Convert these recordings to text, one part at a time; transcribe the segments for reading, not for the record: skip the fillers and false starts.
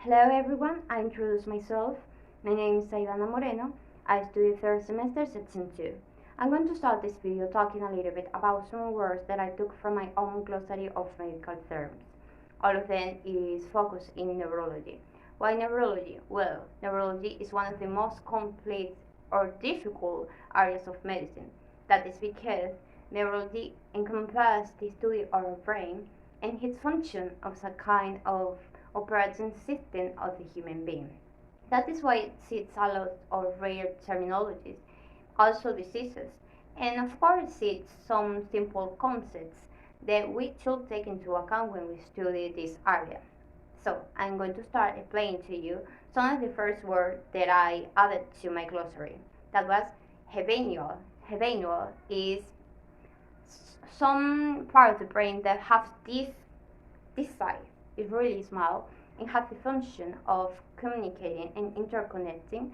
Hello everyone, I introduce myself. My name is Aydana Moreno. I study third semester section 2. I'm going to start this video talking a little bit about some words that I took from my own glossary of medical terms. All of them is focused in neurology. Why neurology? Well, neurology is one of the most complex or difficult areas of medicine. That is because neurology encompasses the study of our brain and its function as a kind of operating system of the human being. That is why it sits a lot of rare terminologies, also diseases, and of course it's some simple concepts that we should take into account when we study this area. So I'm going to start explaining to you some of the first words that I added to my glossary. That was Hebeno. Hebeno is some part of the brain that has this size is really small and has the function of communicating and interconnecting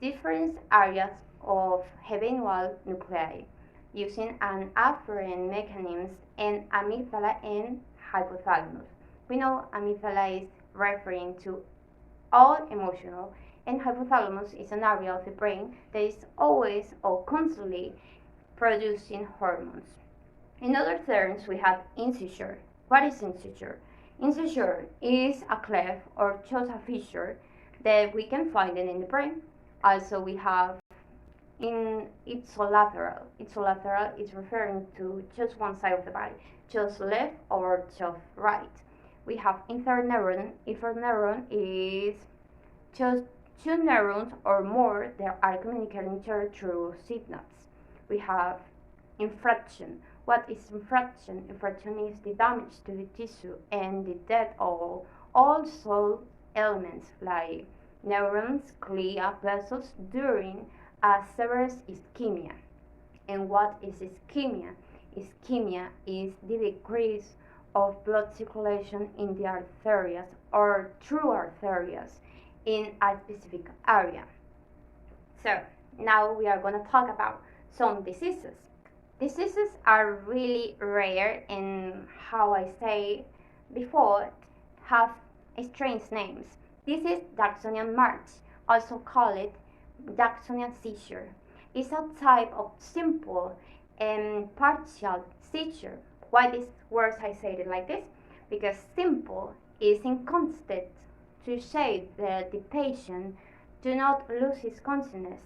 different areas of Hebeno nuclei using an afferent mechanism in amygdala and hypothalamus. We know amygdala is referring to all emotional, and hypothalamus is an area of the brain that is always or constantly producing hormones. In other terms, we have incisure. What is incisure? Incisure is a cleft or just a fissure that we can find in the brain. Also, we have in ipsilateral. Ipsilateral is referring to just one side of the body, just left or just right. We have interneuron. Interneuron is just two neurons or more that are communicating each other through synapses. We have infraction. What is infraction? Infraction is the damage to the tissue and the death of all cell elements like neurons, glia, vessels during a severe ischemia. And what is ischemia? Ischemia is the decrease of blood circulation in the arteries or through arteries in a specific area. So now we are going to talk about some diseases. Diseases are really rare and, how I say before, have strange names. This is Dawsonian march, also called Dawsonian seizure. It's a type of simple and partial seizure. Why these words I say it like this? Because simple is inconstant to say that the patient do not lose his consciousness,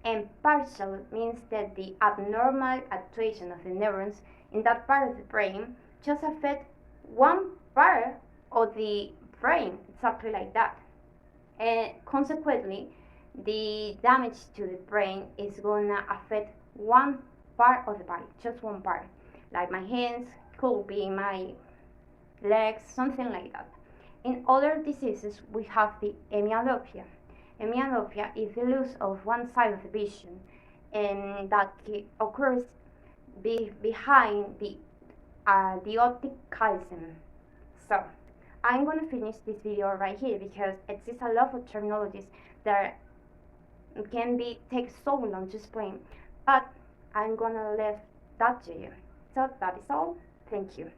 and partial means that the abnormal actuation of the neurons in that part of the brain just affect one part of the brain, exactly like that. And consequently, the damage to the brain is gonna affect one part of the body, just one part. Like my hands, could be my legs, something like that. In other diseases, we have the hemianopia. Hemianopia is the loss of one side of the vision, and that occurs behind the optic chiasm. So, I'm going to finish this video right here because it exists a lot of terminologies that can take so long to explain, but I'm going to leave that to you. So that is all. Thank you.